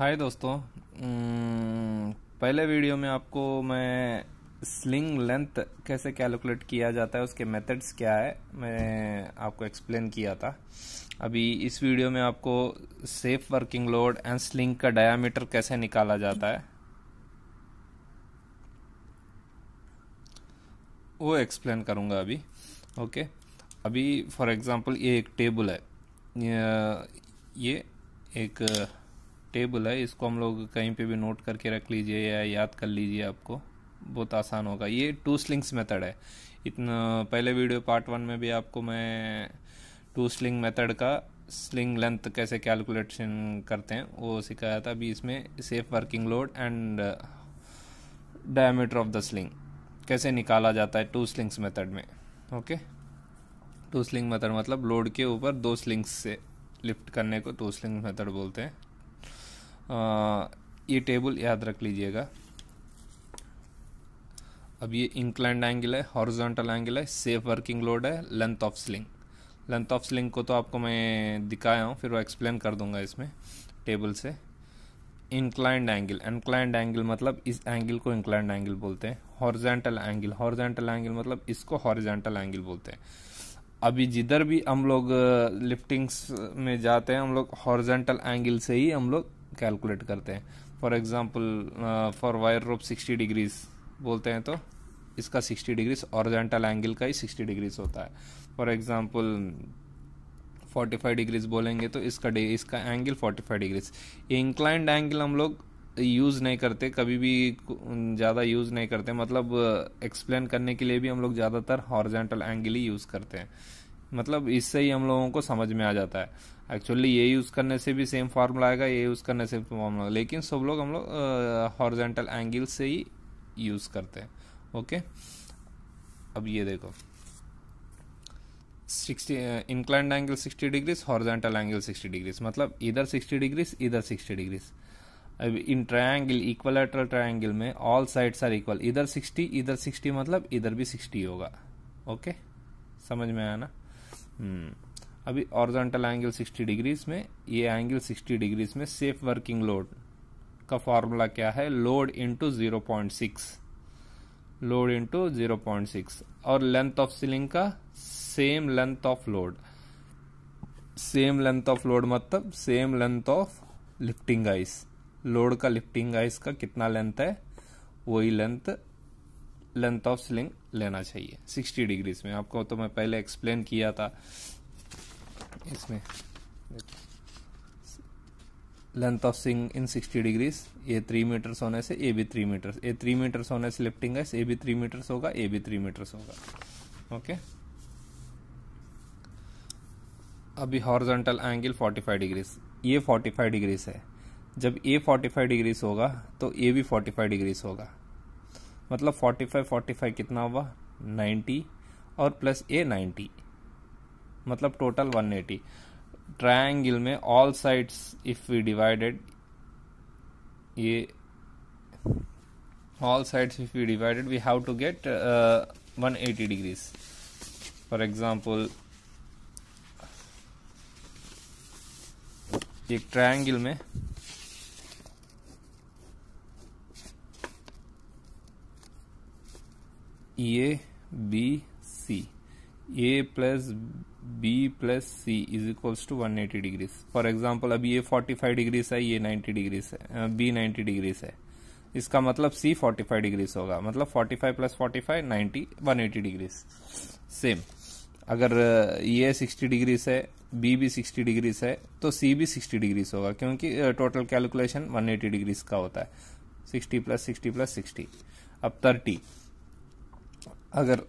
हाय दोस्तों। पहले वीडियो में आपको मैं स्लिंग लेंथ कैसे कैलकुलेट किया जाता है, उसके मेथड्स क्या है, मैं आपको एक्सप्लेन किया था। अभी इस वीडियो में आपको safe working load and sling का डायामीटर कैसे निकाला जाता है वो एक्सप्लेन करूँगा अभी। ओके, अभी फॉर एग्जांपल ये एक टेबल है। ये एक टेबल है, इसको हम लोग कहीं पे भी नोट करके रख लीजिए या याद कर लीजिए, आपको बहुत आसान होगा। ये टू स्लिंग्स मेथड है। इतना पहले वीडियो पार्ट 1 में भी आपको मैं टू स्लिंग मेथड का स्लिंग लेंथ कैसे कैलकुलेशन करते हैं वो सिखाया था। अभी इसमें safe working load and diameter of the sling कैसे निकाला जाता है टू स्लिंग्स मेथड में। ओके, टू स्लिंग मेथड मतलब लोड के ऊपर दो स्लिंग्स से लिफ्ट करने को टू स्लिंग मेथड बोलते हैं। ये टेबल याद रख लीजिएगा। अब ये इंक्लाइंड एंगल है, हॉरिजॉन्टल एंगल है, सेफ वर्किंग लोड है, length of sling. Length of sling को तो आपको मैं दिखाया हूँ, फिर वो एक्सप्लेन कर दूंगा इसमें टेबल से। इंक्लाइंड एंगल मतलब इस एंगल को इंक्लाइंड एंगल बोलते हैं। हॉरिजॉन्टल एंगल मतलब इसको हॉरिजॉन्टल एंगल बोलते हैं। अभी जिधर भी हम लोग लिफ्टिंग्स में जाते हैं, हम लोग हॉरिजॉन्टल एंगल से ही हम लोग कैलकुलेट करते हैं। For example for wire rope 60 degrees बोलते हैं तो इसका 60 डिग्रीज हॉरिजॉन्टल एंगल का ही 60 डिग्रीज होता है। फॉर एग्जांपल 45 डिग्रीज बोलेंगे तो इसका एंगल 45 डिग्रीज। ये इंक्लाइंड एंगल हम लोग यूज़ नहीं करते, कभी भी ज़्यादा यूज़ नहीं करते। मतलब एक्सप्लेन करने के लिए भी हम लोग ज़्यादातर हॉरिजॉन्टल एंगल ही यूज़ करते हैं। मतलब इससे ही हम लोगों को समझ में आ जाता है। एक्चुअली ये यूज़ करने से भी सेम फार्मूला आएगा, ये यूज़ करने से फार्मूला, लेकिन सब लोग हम लोग हॉरिजॉन्टल एंगल से ही यूज़ करते हैं। ओके, अब ये देखो 60 inclined angle 60 degrees, horizontal angle 60 degrees, मतलब इधर 60 डिग्रीज इधर 60 डिग्रीज। अब इन ट्रायंगल, इक्वलैटरल ट्रायंगल में ऑल साइड्स आर इक्वल, इधर 60 इधर 60, मतलब इधर भी 60 होगा। ओके, समझ में आया ना। अभी हॉरिजॉन्टल एंगल 60 डिग्रीज में, ये एंगल 60 डिग्रीज में सेफ वर्किंग लोड का फॉर्मूला क्या है? Load into 0.6, load into 0.6। और लेंथ ऑफ सीलिंग का same length of load. Same length of load मतलब same length of lifting eyes. Load का लिफ्टिंग आइस का कितना लेंथ है, वही लेंथ ऑफ स्लिंग लेना चाहिए 60 डिग्रीज में। आपको तो मैं पहले एक्सप्लेन किया था इसमें। Length of sling in 60 degrees, ये 3 मीटर्स होने से ये भी 3 मीटर्स, ये 3 मीटर्स होने से लिफ्टिंग आइस ये भी 3 मीटर्स होगा, ये भी 3 मीटर्स होगा। ओके, अभी हॉरिजॉन्टल एंगल 45 डिग्रीज, ये 45 डिग्रीज है। जब ये 45 डिग्रीज होगा तो ये भी 45 डिग्रीज होगा, मतलब 45 कितना हुआ 90, और प्लस ये 90, मतलब टोटल 180। ट्रायंगल में all sides if we divided, ये all sides if we divided we have to get 180 degrees. For example एक ट्रायंगल में A B C, A plus B plus C is equals to 180 degrees. For example अभी ये 45 degrees है, ये 90 degrees है, B 90 degrees है, इसका मतलब सी 45 डिग्रीज होगा, मतलब 45 प्लस 45 90, 180 डिग्रीज। सेम अगर ये 60 डिग्रीज है, बी भी 60 डिग्रीज है, तो सी भी 60 डिग्रीज होगा, क्योंकि टोटल कैलकुलेशन 180 डिग्रीज का होता है। 60 प्लस 60 प्लस 60। अब 30, अगर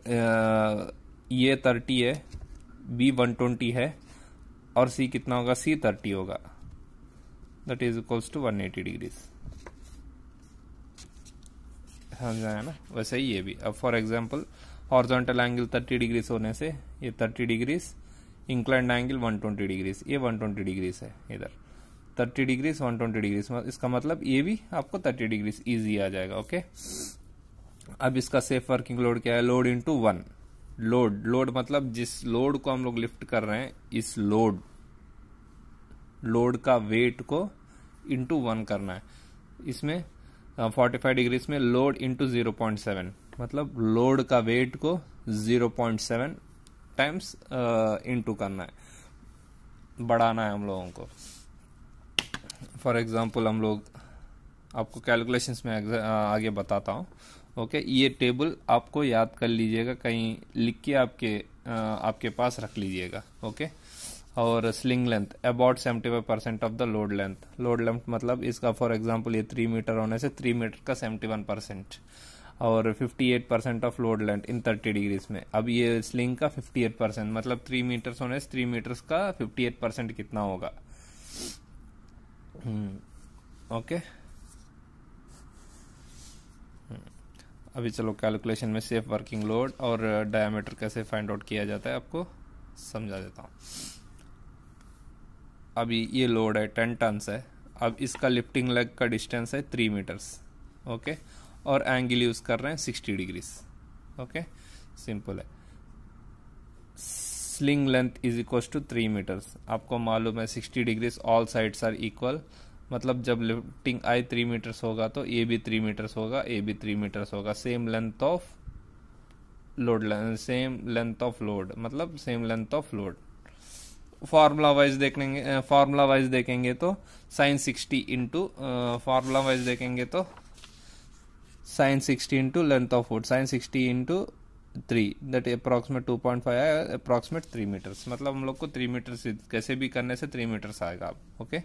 ये 30 है, बी 120 है, और सी कितना होगा, सी 30 होगा, that is equals to 180 degrees. समझ आया ना। वैसे ही ये भी। अब for example horizontal angle 30 degrees होने से ये 30 डिग्रीज, इंक्लाइंड एंगल 120 डिग्रीज, ये 120 डिग्रीज है, इधर 30 डिग्रीज 120 डिग्रीज, इसका मतलब ये भी आपको 30 डिग्रीज इजी आ जाएगा। ओके, अब इसका सेफ वर्किंग लोड क्या है? Load into 1। लोड मतलब जिस लोड को हम लोग लिफ्ट कर रहे हैं, इस लोड का वेट को इंटू 1 करना है। इसमें 45 डिग्रीज में लोड इंटू 0.7, मतलब लोड का वेट को 0.7 टाइम्स इंटू करना है, बढ़ाना है हम लोगों को। फॉर एग्जांपल हम लोग आपको कैलकुलेशंस में आगे बताता हूँ। ओके, ये टेबल आपको याद कर लीजिएगा, कहीं लिख के आपके पास रख लीजिएगा। ओके, और sling length about 75% of the load length. Load length मतलब इसका फॉर एग्जांपल ये 3 मीटर होने से 3 मीटर का 71%, और 58% of load length in 30 degrees में। अब ये स्लिंग का 58%, मतलब 3 मीटर्स होने से 3 मीटर्स का 58% कितना होगा। ओके, अभी चलो कैलकुलेशन में सेफ वर्किंग लोड और डायमीटर कैसे फाइंड आउट किया जाता है आपको समझा देता हूँ। अभी ये लोड है 10 टन्स है। अब इसका लिफ्टिंग लेग का डिस्टेंस है 3 मीटर्स। ओके, और एंगल यूज कर रहे हैं 60 डिग्रीज। ओके, सिंपल है। Sling length is equal to 3 metres. आपको मालूम है 60 degrees all sides are equal, मतलब जब लिफ्टिंग आई 3 मीटर्स होगा तो ये भी 3 मीटर्स होगा, ये भी 3 मीटर्स होगा। Same length of load, same length of load मतलब same length of load. Formula wise देखेंगे तो साइन 60 इंटू फार्मूला वाइज देखेंगे तो sine 60 into length of wood, sine 60 into 3 that approximate 2.5 आया, अप्रोक्सीमेट 3 मीटर्स। मतलब हम लोग को 3 मीटर्स कैसे भी करने से 3 मीटर्स आएगा। ओके,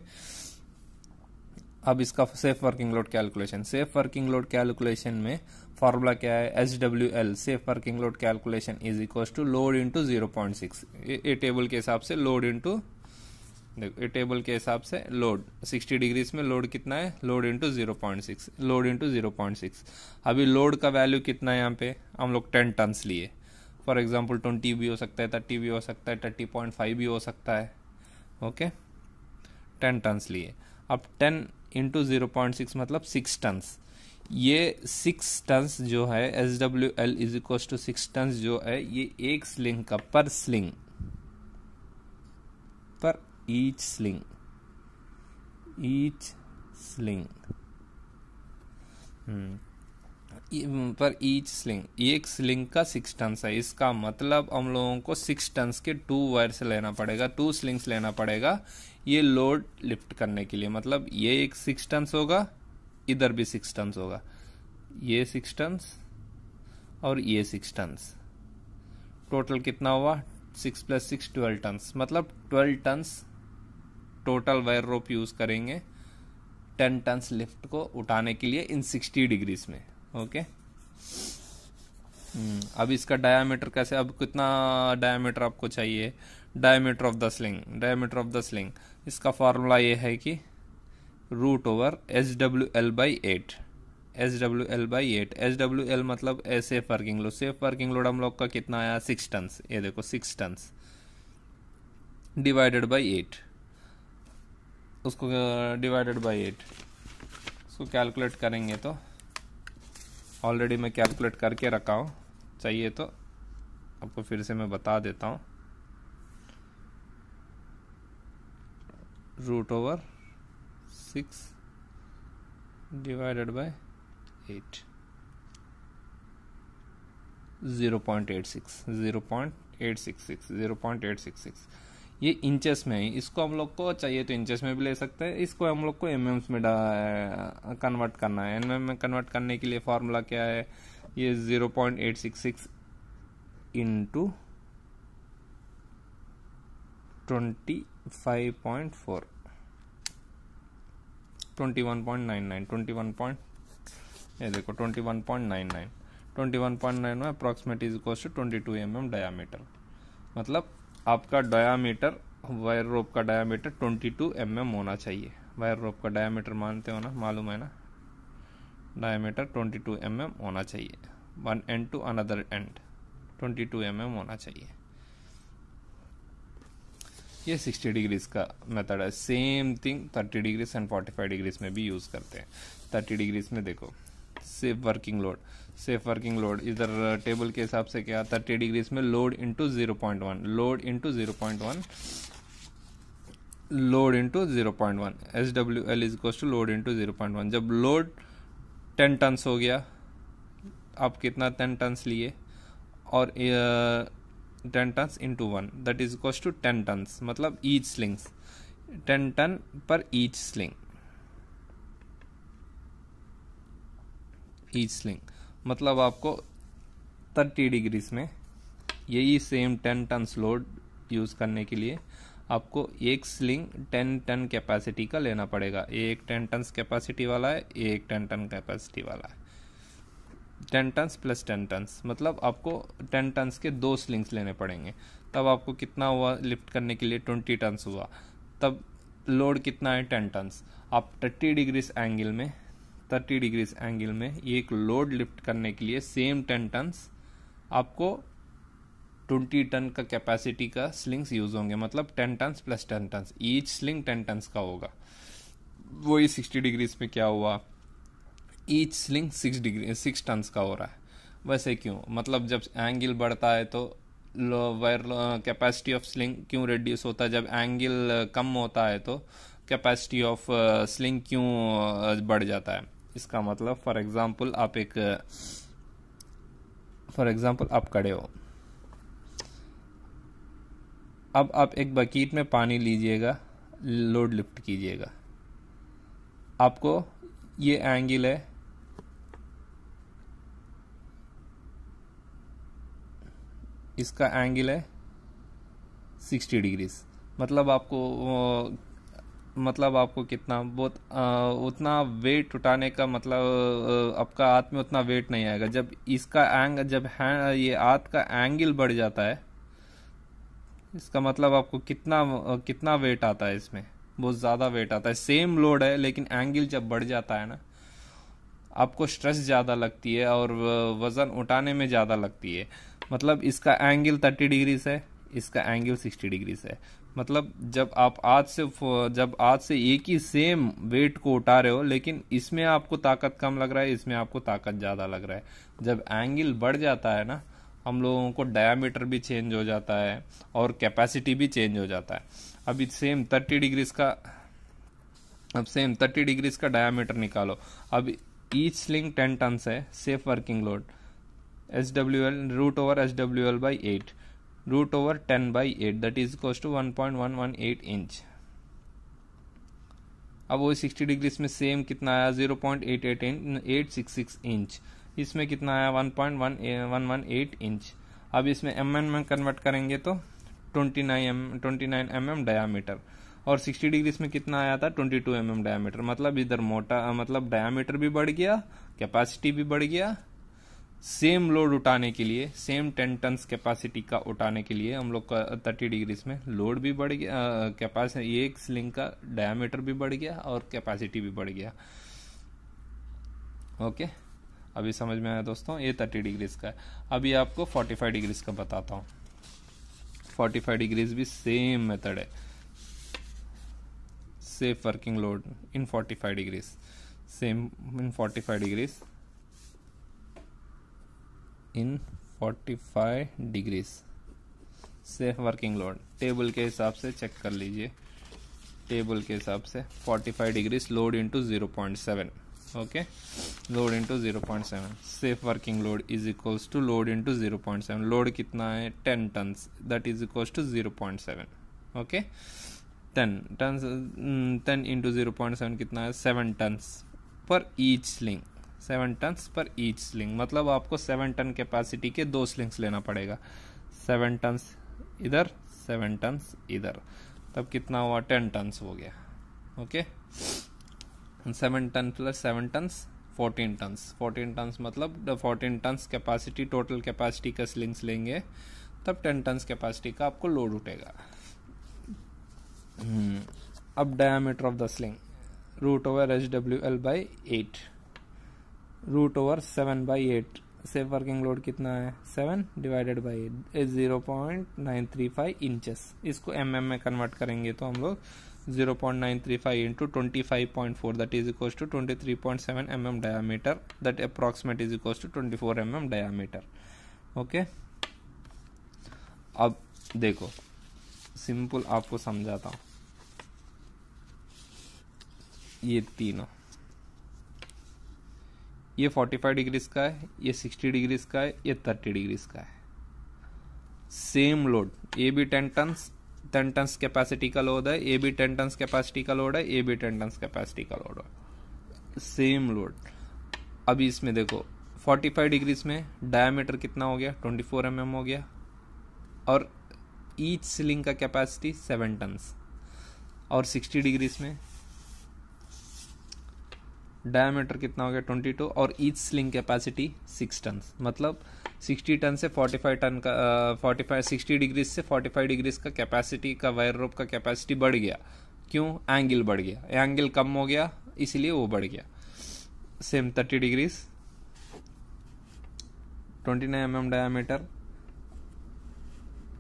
अब इसका safe working load calculation. Safe working load calculation में फॉर्मूला क्या है, SWL safe working load calculation is equal to load into 0.6। ये टेबल के हिसाब से लोड इंटू, देखो ये टेबल के हिसाब से लोड 60 डिग्रीज में लोड कितना है, लोड इंटू 0.6, लोड इंटू 0.6। अभी लोड का वैल्यू कितना है यहाँ पे, हम लोग 10 टन्स लिए। फॉर एग्जाम्पल 20 भी हो सकता है, 30 भी हो सकता है, 30.5 भी हो सकता है। ओके, 10 टन्स लिए। अब 10 इंटू 0.6 मतलब 6 टन्स। ये 6 टन्स जो है SWL is equal to 6 tons जो है, ये एक स्लिंग का per sling, per each sling per each sling, एक स्लिंग का 6 टन्स है। इसका मतलब हम लोगों को 6 टन्स के 2 वायर्स लेना पड़ेगा, 2 स्लिंग्स लेना पड़ेगा ये लोड लिफ्ट करने के लिए। मतलब ये एक 6 टन्स होगा, इधर भी 6 टन्स होगा, ये 6 टन्स और ये 6 टन्स। टोटल कितना हुआ, 6 + 6 12 टन्स। मतलब 12 tons total wire rope use करेंगे 10 टन्स लिफ्ट को उठाने के लिए इन 60 डिग्रीज में। ओके, अब इसका डायामीटर कैसे, अब कितना डायामीटर आपको चाहिए, डायामीटर ऑफ द स्लिंग। इसका फॉर्मूला ये है कि √ओवर SWL/8। SWL मतलब safe working load. Safe working load हम लोग का कितना आया, 6 टन्स। ये देखो 6 टन्स डिवाइडेड बाई 8, उसको डिवाइडेड बाई 8 उसको कैलकुलेट करेंगे तो ऑलरेडी मैं कैलकुलेट करके रखा हूँ, चाहिए तो आपको फिर से मैं बता देता हूँ। √ओवर 6 डिवाइडेड बाय 8 0.866 ये इंचेस में है। इसको हम लोग को चाहिए तो इंचेस में भी ले सकते हैं, इसको हम लोग को एमएम्स में कन्वर्ट करना है। एमएम में कन्वर्ट करने के लिए फॉर्मूला क्या है, ये 0.866 इंटू 25.4 21.99 ये देखो 21.99 में approximate is equal to 22 mm diameter. मतलब आपका डायामीटर, वायर रोप का डायामीटर 22 mm होना चाहिए। वायर रोप का डायामीटर मानते हो ना, मालूम है ना, डायामीटर 22 mm होना चाहिए। One end to another end 22 mm होना चाहिए। ये 60 डिग्रीज का मेथड है। Same thing 30 degrees and 45 degrees में भी यूज करते हैं। 30 डिग्रीज में देखो सेफ वर्किंग लोड इधर टेबल के हिसाब से क्या, 30 डिग्रीज में load into 0.1, load into 0.1 load into 0.1, SWL is equal to load into 0.1। जब लोड 10 टन्स हो गया, आप कितना 10 टन्स लिए, और 10 tons into 1 that is equal to 10 tons, मतलब each slings 10 ton per each sling. Each sling मतलब आपको 30 डिग्रीज में यही सेम 10 टन्स लोड यूज़ करने के लिए आपको एक स्लिंग 10 टन कैपेसिटी का लेना पड़ेगा। एक 10 टन कैपेसिटी वाला है, एक 10 टन कैपेसिटी वाला है। 10 टन्स प्लस 10 टन्स मतलब आपको 10 टन्स के 2 स्लिंग्स लेने पड़ेंगे। तब आपको कितना हुआ लिफ्ट करने के लिए? 20 टन्स हुआ। तब लोड कितना है? 10 टन्स। आप 30 डिग्रीज एंगल में एक लोड लिफ्ट करने के लिए सेम 10 टन्स आपको 20 टन का कैपेसिटी का स्लिंग्स यूज होंगे, मतलब 10 tons plus 10 tons, each sling 10 tons का होगा। वही 60 डिग्रीज में क्या हुआ? ईच स्लिंग 6 टन्स का हो रहा है। वैसे क्यों? मतलब जब एंगल बढ़ता है तो वायर कैपेसिटी ऑफ स्लिंग क्यों रिड्यूस होता है? जब एंगल कम होता है तो कैपेसिटी ऑफ स्लिंग क्यों बढ़ जाता है? इसका मतलब फॉर एग्जांपल आप खड़े हो, अब आप एक बकेट में पानी लीजिएगा, लोड लिफ्ट कीजिएगा, आपको ये एंगल है, इसका एंगल है 60 डिग्रीज, मतलब आपको कितना बहुत उतना वेट उठाने का मतलब आपका हाथ में उतना वेट नहीं आएगा। जब इसका ये हाथ का एंगल बढ़ जाता है, इसका मतलब आपको कितना वेट आता है? इसमें बहुत ज़्यादा वेट आता है। सेम लोड है लेकिन एंगल जब बढ़ जाता है ना, आपको स्ट्रेस ज़्यादा लगती है और वज़न उठाने में ज़्यादा लगती है। मतलब इसका एंगल 30 डिग्रीज है, इसका एंगल 60 डिग्रीज है। मतलब जब आज से एक ही सेम वेट को उठा रहे हो, लेकिन इसमें आपको ताकत कम लग रहा है, इसमें आपको ताकत ज़्यादा लग रहा है। जब एंगल बढ़ जाता है ना, हम लोगों को डायामीटर भी चेंज हो जाता है और कैपेसिटी भी चेंज हो जाता है। अभी सेम 30 डिग्रीज का डायामीटर निकालो। अब ईच स्लिंग 10 टन्स है, safe working load SWL root over SWL by 8 root over 10/8 that is equal to 1.118 inch. अब वो 60 डिग्रीज में सेम कितना आया? 0.866 इंच। इसमें कितना आया? 1.118 इंच। अब इसमें mm में कन्वर्ट करेंगे तो 29 mm डायामीटर, और 60 डिग्रीज में कितना आया था? 22 mm डायामीटर। मतलब इधर मतलब डायामीटर भी बढ़ गया, कैपेसिटी भी बढ़ गया। सेम लोड उठाने के लिए, सेम 10 टन्स कैपेसिटी का उठाने के लिए हम लोग का 30 डिग्रीज में लोड भी बढ़ गया, कैपेसिटी एक स्लिंग का डायामीटर भी बढ़ गया और कैपेसिटी भी बढ़ गया। ओके, अभी समझ में आया दोस्तों? ये 30 डिग्रीज का है। अभी आपको 45 डिग्रीज का बताता हूँ। 45 डिग्रीज भी सेम मेथड है। Safe working load in 45 degrees, same in 45 degrees, in 45 degrees safe working load. Table के हिसाब से चेक कर लीजिए। टेबल के हिसाब से 45 degrees load into 0.7। Okay, load into 0.7, safe working load is equals to load into 0.7। Load कितना है? 10 tons, that is equals to 0.7। Okay, 10 into 0.7 कितना है? 7 tons per each sling. 7 tons per each sling मतलब आपको 7 ton capacity के 2 slings लेना पड़ेगा। 7 turns इधर, 7 टन्स इधर, तब कितना हुआ? 10 टन्स हो गया। Okay, 7 ton plus 7 tons 14 tons. 14 tons मतलब 14 टन्स कैपेसिटी, टोटल कैपेसिटी का स्लिंग्स लेंगे, तब 10 टन्स कैपेसिटी का आपको लोड उठेगा। अब diameter of the sling root over SWL by 8 root over 7/8। Safe working load कितना है? 7 डिवाइडेड बाई 8 0.935 इंचेस। इसको mm में कन्वर्ट करेंगे तो हम लोग 0.935 into 25.4 that is equal to 23.7 mm diameter, that approximate is equal to 24 mm diameter. Okay, अब देखो सिंपल आपको समझाता हूँ। ये तीनों, ये 45 डिग्रीज का है, ये 60 डिग्रीज का है, ये 30 डिग्रीज का है। सेम लोड, ये भी 10 टन्स कैपेसिटी का लोड है, ये भी 10 टन्स कैपेसिटी का लोड है, ये भी 10 टन्स कैपेसिटी का लोड है, सेम लोड। अभी इसमें देखो 45 डिग्रीज में डायमीटर कितना हो गया, 24 mm हो गया, और ईच स्लिंग का कैपेसिटी 7 टन्स। और 60 डिग्रीज में डायमीटर कितना हो गया, 22, और ईच स्लिंग कैपेसिटी 6 टन्स। मतलब 60 टन से 45 टन का 60 डिग्रीज से 45 डिग्रीज का कैपेसिटी का वायर रोप का कैपेसिटी बढ़ गया। क्यों? एंगल बढ़ गया, एंगल कम हो गया इसलिए वो बढ़ गया। Same 30 degrees, 29 mm diameter,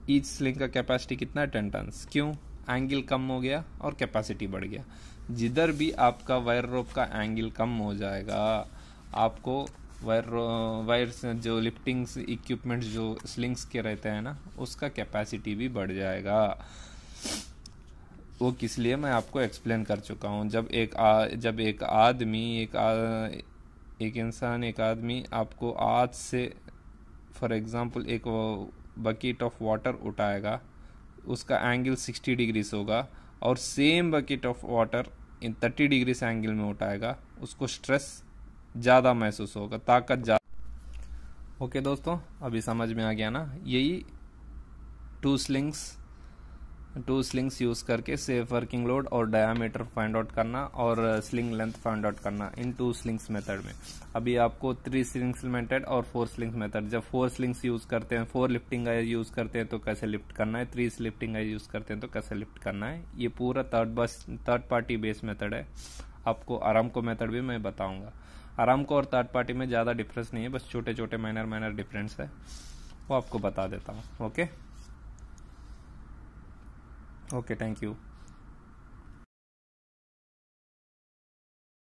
each sling का कैपेसिटी कितना है, 10 टन। क्यों? एंगल कम हो गया और कैपेसिटी बढ़ गया। जिधर भी आपका वायर रोप का एंगल कम हो जाएगा, आपको वायर जो लिफ्टिंग इक्विपमेंट जो स्लिंग्स के रहते हैं ना, उसका कैपेसिटी भी बढ़ जाएगा। वो किस लिए मैं आपको एक्सप्लेन कर चुका हूँ। जब एक आदमी आपको आज से फॉर एग्जांपल एक बकेट ऑफ वाटर उठाएगा, उसका एंगल 60 डिग्रीज होगा, और same bucket of water in 30 degrees angle में उठाएगा, उसको स्ट्रेस ज़्यादा महसूस होगा, ताकत ज़्यादा। ओके दोस्तों, अभी समझ में आ गया ना। यही टू स्लिंग्स यूज़ करके सेफ वर्किंग लोड और डायामीटर फाइंड आउट करना और स्लिंग लेंथ फाइंड आउट करना इन 2 स्लिंग्स मेथड में। अभी आपको 3 स्लिंग्स मेथड और 4 स्लिंग्स मेथड। जब 4 स्लिंग्स यूज़ करते हैं, 4 लिफ्टिंग गाइज यूज़ करते हैं तो कैसे लिफ्ट करना है, 3 लिफ्टिंग गाइज यूज़ करते हैं तो कैसे लिफ्ट करना है, ये पूरा थर्ड पार्टी बेस्ड मेथड है। आपको आरामको मेथड भी मैं बताऊँगा। आरामको और थर्ड पार्टी में ज़्यादा डिफरेंस नहीं है, बस छोटे छोटे माइनर डिफरेंस है, वो आपको बता देता हूँ। Okay, thank you.